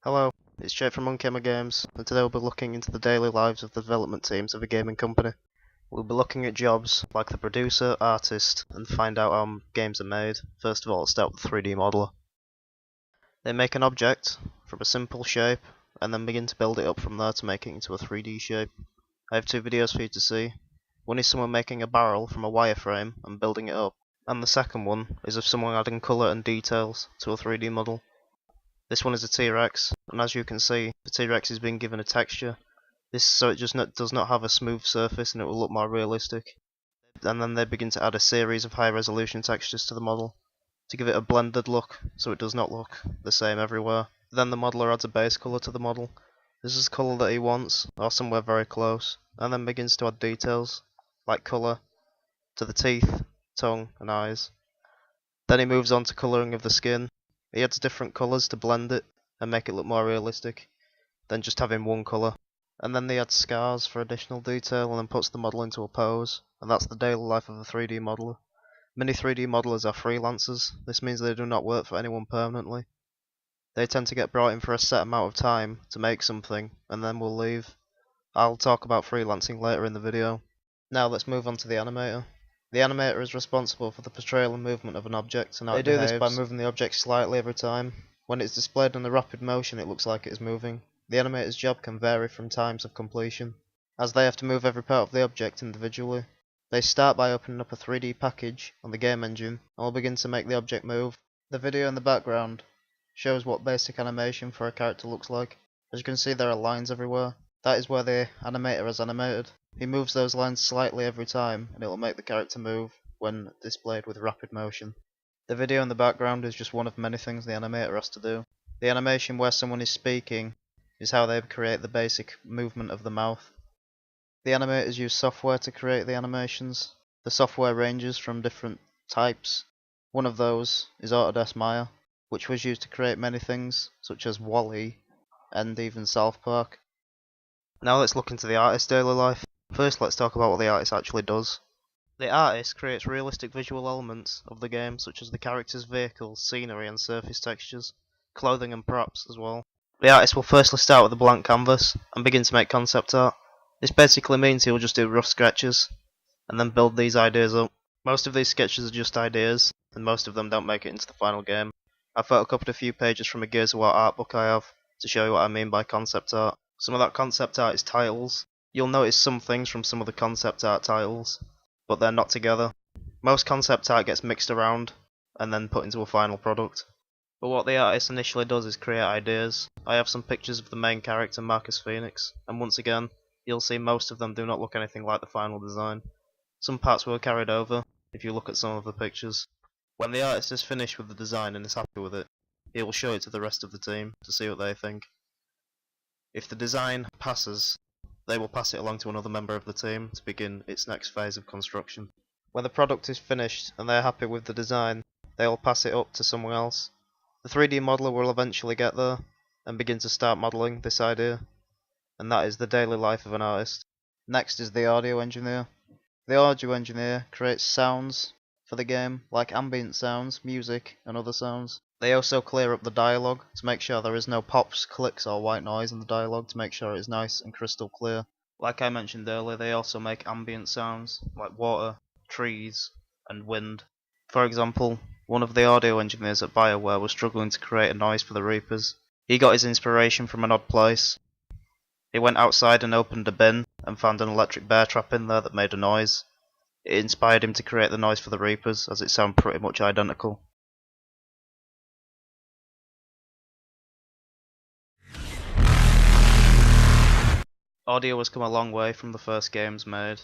Hello, it's Jake from Unkemmer Games, and today we'll be looking into the daily lives of the development teams of a gaming company. We'll be looking at jobs like the producer, artist, and find out how games are made. First of all, let's start with the 3D modeler. They make an object from a simple shape, and then begin to build it up from there to make it into a 3D shape. I have two videos for you to see. One is someone making a barrel from a wireframe and building it up, and the second one is of someone adding colour and details to a 3D model. This one is a T-Rex, and as you can see, the T-Rex is being given a texture. So it just does not have a smooth surface and it will look more realistic. And then they begin to add a series of high resolution textures to the model to give it a blended look, so it does not look the same everywhere. Then the modeler adds a base colour to the model. This is the colour that he wants, or somewhere very close, and then begins to add details, like colour, to the teeth, tongue and eyes. Then he moves on to colouring of the skin. He adds different colours to blend it and make it look more realistic than just having one colour. And then they add scars for additional detail and then puts the model into a pose, and that's the daily life of a 3D modeler. Many 3D modelers are freelancers. This means they do not work for anyone permanently. They tend to get brought in for a set amount of time to make something and then will leave. I'll talk about freelancing later in the video. Now let's move on to the animator. The animator is responsible for the portrayal and movement of an object, and they do this by moving the object slightly every time. When it's displayed in a rapid motion, it looks like it is moving. The animator's job can vary from times of completion, as they have to move every part of the object individually. They start by opening up a 3D package on the game engine, and will begin to make the object move. The video in the background shows what basic animation for a character looks like. As you can see, there are lines everywhere. That is where the animator has animated. He moves those lines slightly every time, and it will make the character move when displayed with rapid motion. The video in the background is just one of many things the animator has to do. The animation where someone is speaking is how they create the basic movement of the mouth. The animators use software to create the animations. The software ranges from different types. One of those is Autodesk Maya, which was used to create many things, such as WALL-E and even South Park. Now let's look into the artist's daily life. First, let's talk about what the artist actually does. The artist creates realistic visual elements of the game, such as the characters' vehicles, scenery and surface textures, clothing and props as well. The artist will firstly start with a blank canvas and begin to make concept art. This basically means he will just do rough sketches and then build these ideas up. Most of these sketches are just ideas, and most of them don't make it into the final game. I've photocopied a few pages from a Gears of War art book I have to show you what I mean by concept art. Some of that concept art is titles. You'll notice some things from some of the concept art titles, but they're not together. Most concept art gets mixed around and then put into a final product. But what the artist initially does is create ideas. I have some pictures of the main character, Marcus Phoenix, and once again, you'll see most of them do not look anything like the final design. Some parts were carried over, if you look at some of the pictures. When the artist is finished with the design and is happy with it, he will show it to the rest of the team to see what they think. If the design passes, they will pass it along to another member of the team to begin its next phase of construction. When the product is finished and they are happy with the design, they will pass it up to someone else. The 3D modeler will eventually get there and begin to start modelling this idea, and that is the daily life of an artist. Next is the audio engineer. The audio engineer creates sounds for the game, like ambient sounds, music and other sounds. They also clear up the dialogue to make sure there is no pops, clicks or white noise in the dialogue to make sure it is nice and crystal clear. Like I mentioned earlier, they also make ambient sounds like water, trees and wind. For example, one of the audio engineers at BioWare was struggling to create a noise for the Reapers. He got his inspiration from an odd place. He went outside and opened a bin and found an electric bear trap in there that made a noise. It inspired him to create the noise for the Reapers, as it sounded pretty much identical. Audio has come a long way from the first games made,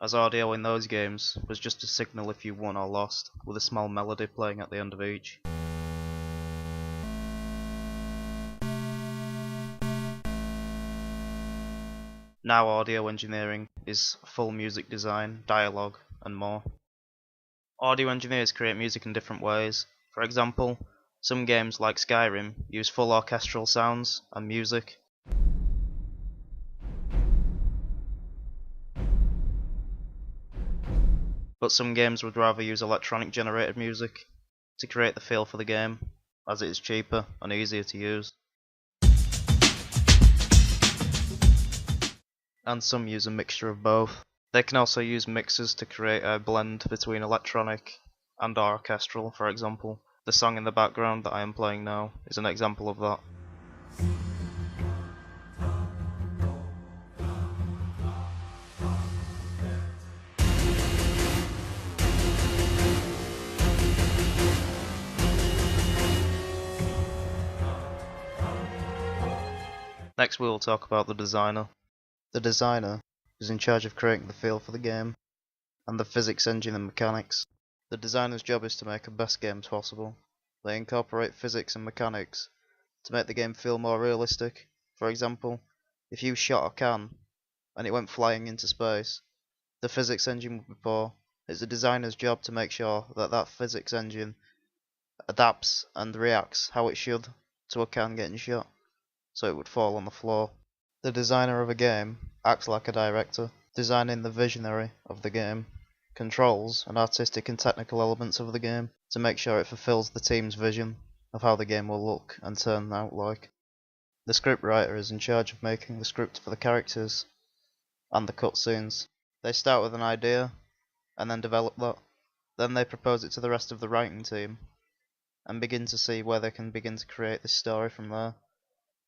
as audio in those games was just a signal if you won or lost, with a small melody playing at the end of each. Now audio engineering is full music design, dialogue, and more. Audio engineers create music in different ways. For example, some games like Skyrim use full orchestral sounds and music. But some games would rather use electronic generated music to create the feel for the game, as it is cheaper and easier to use. and some use a mixture of both. They can also use mixers to create a blend between electronic and orchestral, for example. The song in the background that I am playing now is an example of that. Next we will talk about the designer. The designer is in charge of creating the feel for the game, and the physics engine and mechanics. The designer's job is to make the best games possible. They incorporate physics and mechanics to make the game feel more realistic. For example, if you shot a can and it went flying into space, the physics engine would be poor. It's the designer's job to make sure that that physics engine adapts and reacts how it should to a can getting shot, so it would fall on the floor. The designer of a game acts like a director, designing the visionary of the game, controls and artistic and technical elements of the game to make sure it fulfills the team's vision of how the game will look and turn out like. The scriptwriter is in charge of making the script for the characters and the cutscenes. They start with an idea and then develop that. Then they propose it to the rest of the writing team and begin to see where they can begin to create this story from there.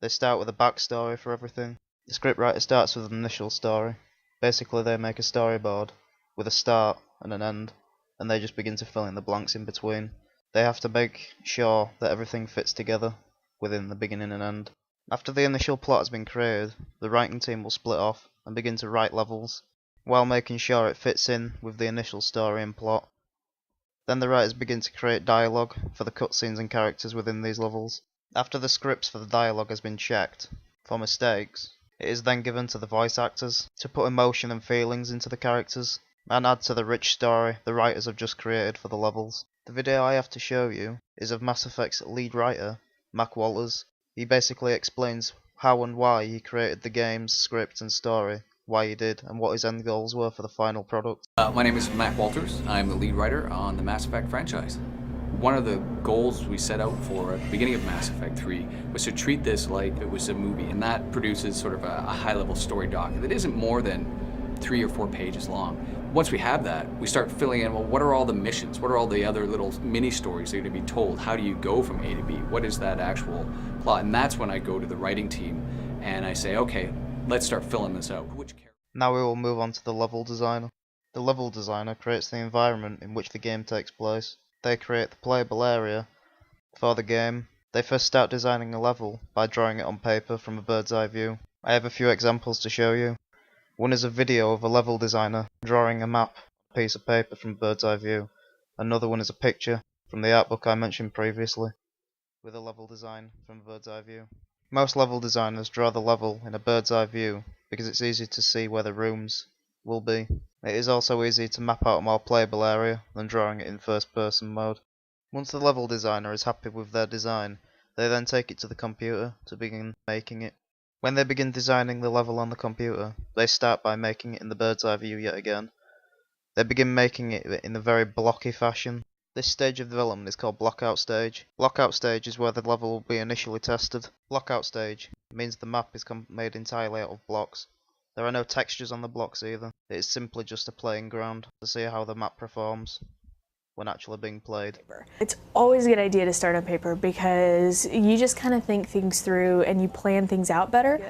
They start with a backstory for everything. The scriptwriter starts with an initial story. Basically they make a storyboard with a start and an end, and they just begin to fill in the blanks in between. They have to make sure that everything fits together within the beginning and end. After the initial plot has been created, the writing team will split off and begin to write levels, while making sure it fits in with the initial story and plot. Then the writers begin to create dialogue for the cutscenes and characters within these levels. After the scripts for the dialogue has been checked for mistakes, it is then given to the voice actors to put emotion and feelings into the characters and add to the rich story the writers have just created for the levels. The video I have to show you is of Mass Effect's lead writer, Mac Walters. He basically explains how and why he created the game's script and story, why he did, and what his end goals were for the final product. My name is Mac Walters. I'm the lead writer on the Mass Effect franchise. One of the goals we set out for at the beginning of Mass Effect 3 was to treat this like it was a movie, and that produces sort of a high-level story doc that isn't more than 3 or 4 pages long. Once we have that, we start filling in, well, what are all the missions? What are all the other little mini-stories that are going to be told? How do you go from A to B? What is that actual plot? And that's when I go to the writing team and I say, okay, let's start filling this out. Now we will move on to the level designer. The level designer creates the environment in which the game takes place. They create the playable area for the game. They first start designing a level by drawing it on paper from a bird's eye view. I have a few examples to show you. One is a video of a level designer drawing a map on a piece of paper from a bird's eye view. Another one is a picture from the art book I mentioned previously, with a level design from a bird's eye view. Most level designers draw the level in a bird's eye view because it's easy to see where the rooms will be. It is also easy to map out a more playable area than drawing it in first person mode. Once the level designer is happy with their design, they then take it to the computer to begin making it. When they begin designing the level on the computer, they start by making it in the bird's eye view yet again. They begin making it in a very blocky fashion. This stage of development is called blockout stage. Blockout stage is where the level will be initially tested. Blockout stage means the map is made entirely out of blocks. There are no textures on the blocks either. It is simply just a playing ground to see how the map performs when actually being played. It's always a good idea to start on paper because you just kind of think things through and you plan things out better.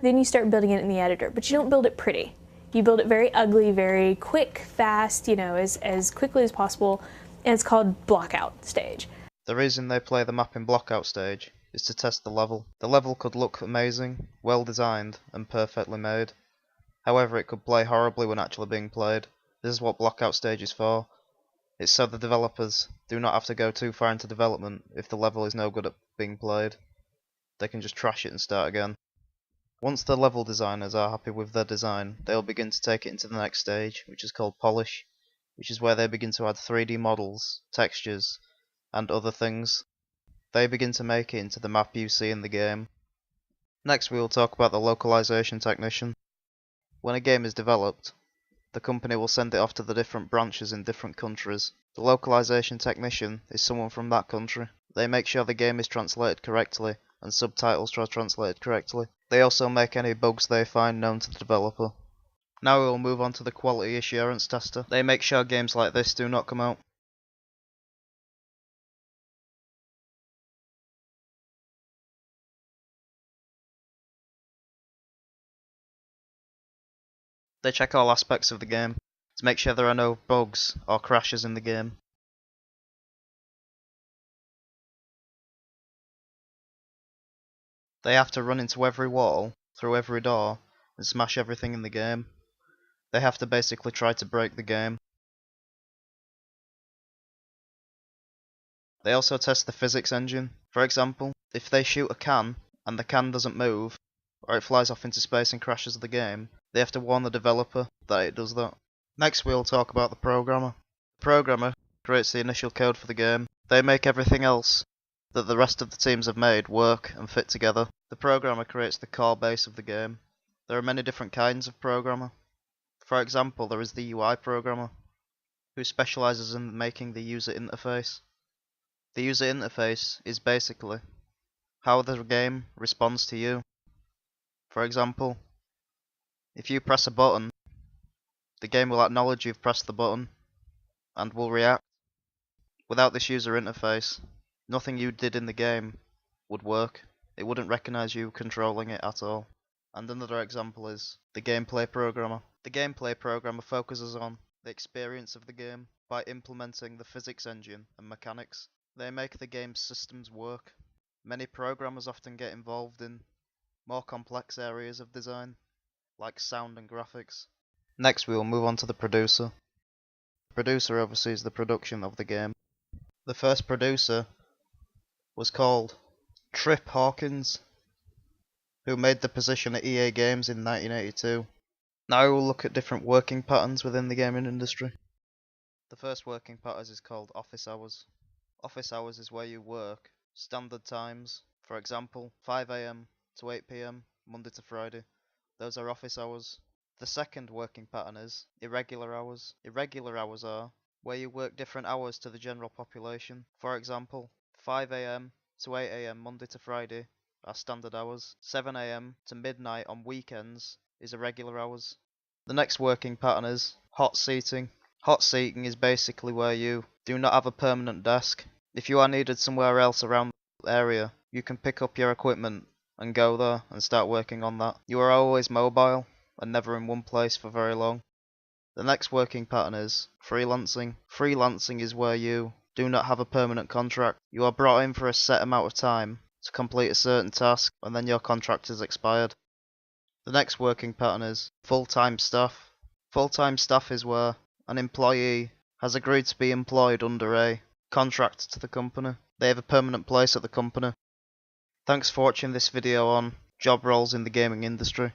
Then you start building it in the editor, but you don't build it pretty. You build it very ugly, very quick, fast, as quickly as possible, and it's called blockout stage. The reason they play the map in blockout stage is to test the level. The level could look amazing, well designed, and perfectly made. However, it could play horribly when actually being played. This is what blockout stage is for. It's so the developers do not have to go too far into development if the level is no good at being played. They can just trash it and start again. Once the level designers are happy with their design, they will begin to take it into the next stage, which is called polish, which is where they begin to add 3D models, textures, and other things. They begin to make it into the map you see in the game. Next we will talk about the localization technician. When a game is developed, the company will send it off to the different branches in different countries. The localization technician is someone from that country. They make sure the game is translated correctly and subtitles are translated correctly. They also make any bugs they find known to the developer. Now we will move on to the quality assurance tester. They make sure games like this do not come out. They check all aspects of the game to make sure there are no bugs or crashes in the game. They have to run into every wall, through every door, and smash everything in the game. They have to basically try to break the game. They also test the physics engine. For example, if they shoot a can, and the can doesn't move, or it flies off into space and crashes the game, they have to warn the developer that it does that. Next we'll talk about the programmer. The programmer creates the initial code for the game. They make everything else that the rest of the teams have made work and fit together. The programmer creates the core base of the game. There are many different kinds of programmer. For example, there is the UI programmer, who specializes in making the user interface. The user interface is basically how the game responds to you. For example, if you press a button, the game will acknowledge you've pressed the button and will react. Without this user interface, nothing you did in the game would work. It wouldn't recognize you controlling it at all. And another example is the gameplay programmer. The gameplay programmer focuses on the experience of the game by implementing the physics engine and mechanics. They make the game's systems work. Many programmers often get involved in more complex areas of design, like sound and graphics. Next we will move on to the producer. The producer oversees the production of the game. The first producer was called Trip Hawkins, who made the position at EA Games in 1982. Now we will look at different working patterns within the gaming industry. The first working pattern is called office hours. Office hours is where you work standard times, for example 5 AM to 8 PM, Monday to Friday. Those are office hours. The second working pattern is irregular hours. Irregular hours are where you work different hours to the general population. For example, 5 AM to 8 AM Monday to Friday are standard hours. 7 AM to midnight on weekends is irregular hours. The next working pattern is hot seating. Hot seating is basically where you do not have a permanent desk. If you are needed somewhere else around the area, you can pick up your equipment and go there and start working on that. You are always mobile and never in one place for very long. The next working pattern is freelancing. Freelancing is where you do not have a permanent contract. You are brought in for a set amount of time to complete a certain task and then your contract is expired. The next working pattern is full-time staff. Full-time staff is where an employee has agreed to be employed under a contract to the company. They have a permanent place at the company. Thanks for watching this video on job roles in the gaming industry.